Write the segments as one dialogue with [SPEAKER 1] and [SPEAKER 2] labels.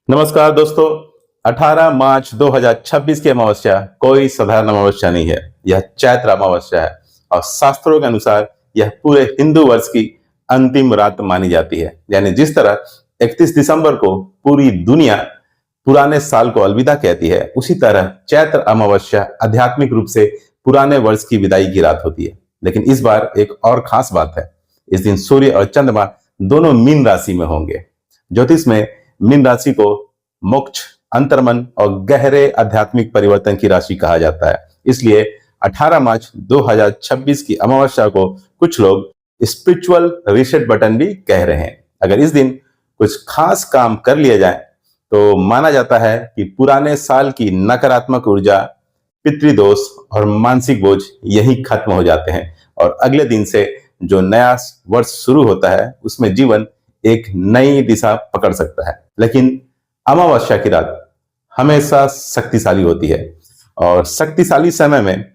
[SPEAKER 1] नमस्कार दोस्तों। 18 मार्च 2026 की अमावस्या कोई साधारण अमावस्या नहीं है। यह चैत्र अमावस्या है और शास्त्रों के अनुसार यह पूरे हिंदू वर्ष की अंतिम रात मानी जाती है। यानी जिस तरह 31 दिसंबर को पूरी दुनिया पुराने साल को अलविदा कहती है, उसी तरह चैत्र अमावस्या आध्यात्मिक रूप से पुराने वर्ष की विदाई की रात होती है। लेकिन इस बार एक और खास बात है। इस दिन सूर्य और चंद्रमा दोनों मीन राशि में होंगे। ज्योतिष में मीन राशि को मोक्ष, अंतर्मन और गहरे आध्यात्मिक परिवर्तन की राशि कहा जाता है। इसलिए 18 मार्च 2026 की अमावस्या को कुछ लोग स्पिरिचुअल रीसेट बटन भी कह रहे हैं। अगर इस दिन कुछ खास काम कर लिया जाए तो माना जाता है कि पुराने साल की नकारात्मक ऊर्जा, पितृदोष और मानसिक बोझ यही खत्म हो जाते हैं और अगले दिन से जो नया वर्ष शुरू होता है उसमें जीवन एक नई दिशा पकड़ सकता है। लेकिन अमावस्या की रात हमेशा शक्तिशाली होती है और शक्तिशाली समय में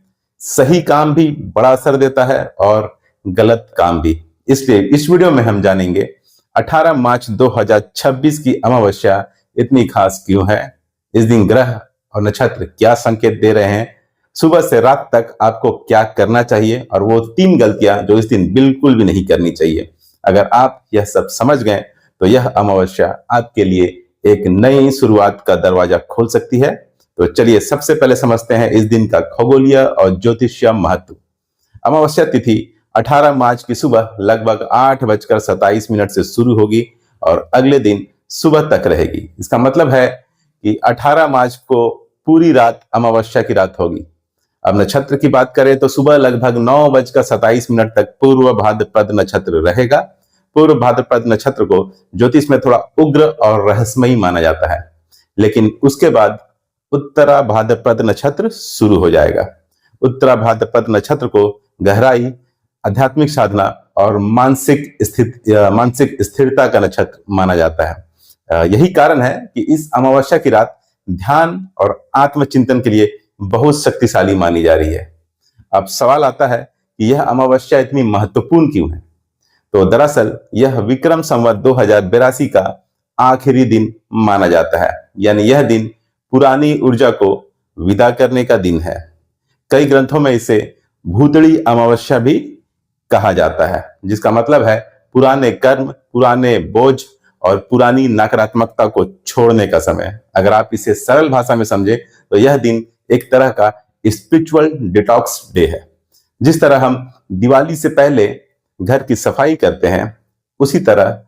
[SPEAKER 1] सही काम भी बड़ा असर देता है और गलत काम भी। इसलिए इस वीडियो में हम जानेंगे 18 मार्च 2026 की अमावस्या इतनी खास क्यों है, इस दिन ग्रह और नक्षत्र क्या संकेत दे रहे हैं, सुबह से रात तक आपको क्या करना चाहिए और वो 3 गलतियां जो इस दिन बिल्कुल भी नहीं करनी चाहिए। अगर आप यह सब समझ गए तो यह अमावस्या आपके लिए एक नई शुरुआत का दरवाजा खोल सकती है। तो चलिए सबसे पहले समझते हैं इस दिन का खगोलीय और ज्योतिषीय महत्व। अमावस्या तिथि 18 मार्च की सुबह लगभग 8:27 से शुरू होगी और अगले दिन सुबह तक रहेगी। इसका मतलब है कि 18 मार्च को पूरी रात अमावस्या की रात होगी। अब नक्षत्र की बात करें तो सुबह लगभग 9:27 तक पूर्व भाद्रपद नक्षत्र रहेगा। पूर्व भाद्रपद नक्षत्र को ज्योतिष में थोड़ा उग्र और रहस्यमयी माना जाता है, लेकिन उसके बाद उत्तरा भाद्रपद नक्षत्र शुरू हो जाएगा। उत्तरा भाद्रपद नक्षत्र को गहराई, आध्यात्मिक साधना और मानसिक स्थिरता का नक्षत्र माना जाता है। यही कारण है कि इस अमावस्या की रात ध्यान और आत्मचिंतन के लिए बहुत शक्तिशाली मानी जा रही है। अब सवाल आता है कि यह अमावस्या इतनी महत्वपूर्ण क्यों है। तो दरअसल यह विक्रम संवत 2082 का आखिरी दिन माना जाता है। यानी यह दिन पुरानी ऊर्जा को विदा करने का दिन है। कई ग्रंथों में इसे भूतड़ी अमावस्या भी कहा जाता है, जिसका मतलब है पुराने कर्म, पुराने बोझ और पुरानी नकारात्मकता को छोड़ने का समय। अगर आप इसे सरल भाषा में समझे तो यह दिन एक तरह का स्पिरिचुअल डिटॉक्स डे है। जिस तरह हम दिवाली से पहले घर की सफाई करते हैं, उसी तरह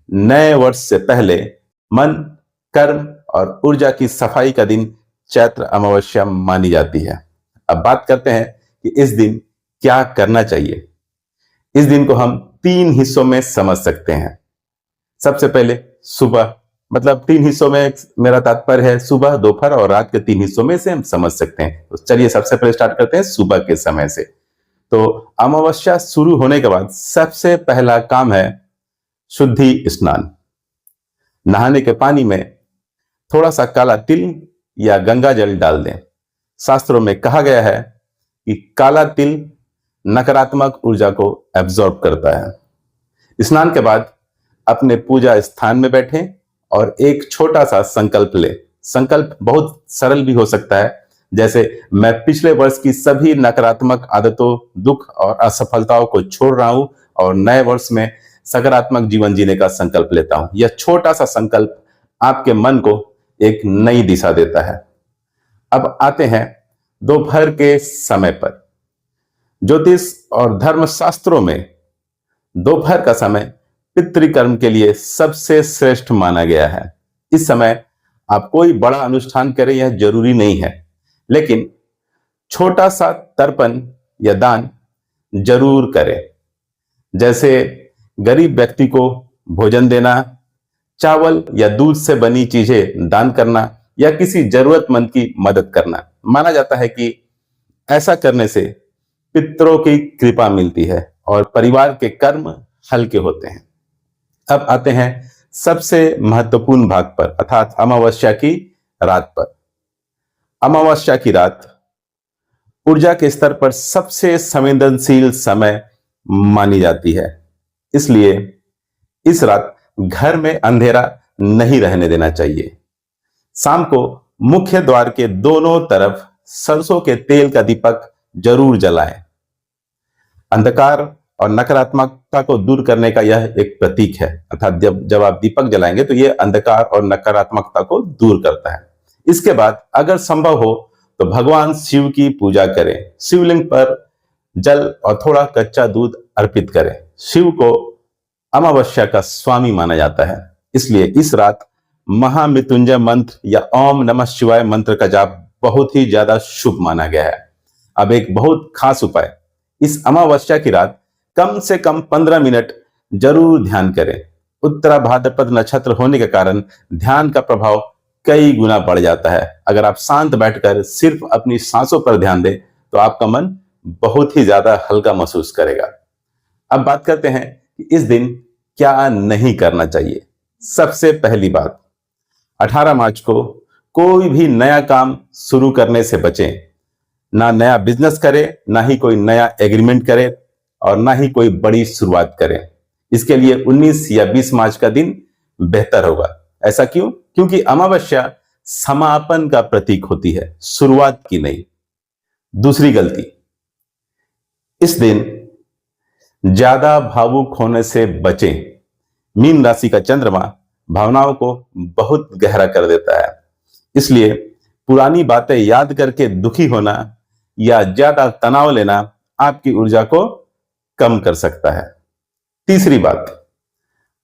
[SPEAKER 1] नए वर्ष से पहले मन, कर्म और ऊर्जा की सफाई का दिन चैत्र अमावस्या मानी जाती है। अब बात करते हैं कि इस दिन क्या करना चाहिए। इस दिन को हम 3 हिस्सों में समझ सकते हैं। सबसे पहले सुबह, मतलब 3 हिस्सों में मेरा तात्पर्य है सुबह, दोपहर और रात के 3 हिस्सों में से हम समझ सकते हैं। तो चलिए सबसे पहले स्टार्ट करते हैं सुबह के समय से। तो अमावस्या शुरू होने के बाद सबसे पहला काम है शुद्धि स्नान। नहाने के पानी में थोड़ा सा काला तिल या गंगा जल डाल दें। शास्त्रों में कहा गया है कि काला तिल नकारात्मक ऊर्जा को एब्जॉर्ब करता है। स्नान के बाद अपने पूजा स्थान में बैठें और एक छोटा सा संकल्प लें। संकल्प बहुत सरल भी हो सकता है, जैसे मैं पिछले वर्ष की सभी नकारात्मक आदतों, दुख और असफलताओं को छोड़ रहा हूं और नए वर्ष में सकारात्मक जीवन जीने का संकल्प लेता हूं। यह छोटा सा संकल्प आपके मन को एक नई दिशा देता है। अब आते हैं दोपहर के समय पर। ज्योतिष और धर्म शास्त्रों में दोपहर का समय पितृकर्म के लिए सबसे श्रेष्ठ माना गया है। इस समय आप कोई बड़ा अनुष्ठान करें यह जरूरी नहीं है, लेकिन छोटा सा तर्पण या दान जरूर करें। जैसे गरीब व्यक्ति को भोजन देना, चावल या दूध से बनी चीजें दान करना या किसी जरूरतमंद की मदद करना। माना जाता है कि ऐसा करने से पितरों की कृपा मिलती है और परिवार के कर्म हल्के होते हैं। अब आते हैं सबसे महत्वपूर्ण भाग पर, अर्थात अमावस्या की रात पर। अमावस्या की रात ऊर्जा के स्तर पर सबसे संवेदनशील समय मानी जाती है। इसलिए इस रात घर में अंधेरा नहीं रहने देना चाहिए। शाम को मुख्य द्वार के दोनों तरफ सरसों के तेल का दीपक जरूर जलाएं। अंधकार और नकारात्मकता को दूर करने का यह एक प्रतीक है, अर्थात जब आप दीपक जलाएंगे तो यह अंधकार और नकारात्मकता को दूर करता है। इसके बाद अगर संभव हो तो भगवान शिव की पूजा करें। शिवलिंग पर जल और थोड़ा कच्चा दूध अर्पित करें। शिव को अमावस्या का स्वामी माना जाता है, इसलिए इस रात महामृत्युंजय मंत्र या ओम नमः शिवाय मंत्र का जाप बहुत ही ज्यादा शुभ माना गया है। अब एक बहुत खास उपाय, इस अमावस्या की रात कम से कम 15 मिनट जरूर ध्यान करें। उत्तरा भाद्रपद नक्षत्र होने के कारण ध्यान का प्रभाव कई गुना बढ़ जाता है। अगर आप शांत बैठकर सिर्फ अपनी सांसों पर ध्यान दें तो आपका मन बहुत ही ज्यादा हल्का महसूस करेगा। अब बात करते हैं कि इस दिन क्या नहीं करना चाहिए। सबसे पहली बात, 18 मार्च को कोई भी नया काम शुरू करने से बचें। ना नया बिजनेस करें, ना ही कोई नया एग्रीमेंट करें और ना ही कोई बड़ी शुरुआत करें। इसके लिए 19 या 20 मार्च का दिन बेहतर होगा। ऐसा क्यों? क्योंकि अमावस्या समापन का प्रतीक होती है, शुरुआत की नहीं। दूसरी गलती, इस दिन ज्यादा भावुक होने से बचें। मीन राशि का चंद्रमा भावनाओं को बहुत गहरा कर देता है, इसलिए पुरानी बातें याद करके दुखी होना या ज्यादा तनाव लेना आपकी ऊर्जा को कम कर सकता है। तीसरी बात,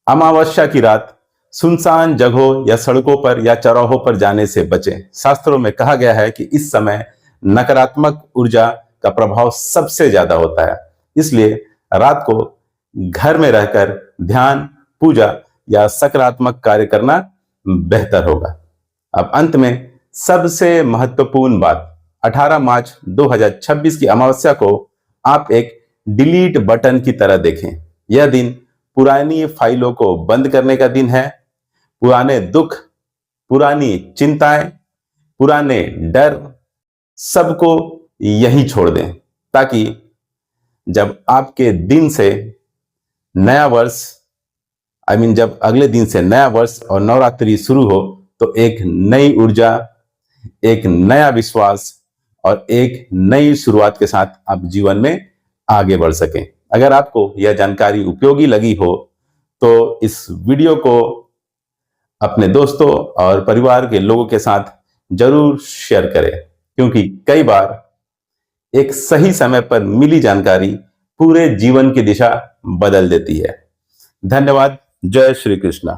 [SPEAKER 1] अमावस्या की रात सुनसान जगहों या सड़कों पर या चौराहों पर जाने से बचें। शास्त्रों में कहा गया है कि इस समय नकारात्मक ऊर्जा का प्रभाव सबसे ज्यादा होता है, इसलिए रात को घर में रहकर ध्यान, पूजा या सकारात्मक कार्य करना बेहतर होगा। अब अंत में सबसे महत्वपूर्ण बात, 18 मार्च 2026 की अमावस्या को आप एक डिलीट बटन की तरह देखें। यह दिन पुरानी फाइलों को बंद करने का दिन है। पुराने दुख, पुरानी चिंताएं, पुराने डर सबको यहीं छोड़ दें, ताकि जब आपके दिन से नया वर्ष जब अगले दिन से नया वर्ष और नवरात्रि शुरू हो तो एक नई ऊर्जा, एक नया विश्वास और एक नई शुरुआत के साथ आप जीवन में आगे बढ़ सकें। अगर आपको यह जानकारी उपयोगी लगी हो तो इस वीडियो को अपने दोस्तों और परिवार के लोगों के साथ जरूर शेयर करें, क्योंकि कई बार एक सही समय पर मिली जानकारी पूरे जीवन की दिशा बदल देती है। धन्यवाद। जय श्री कृष्णा।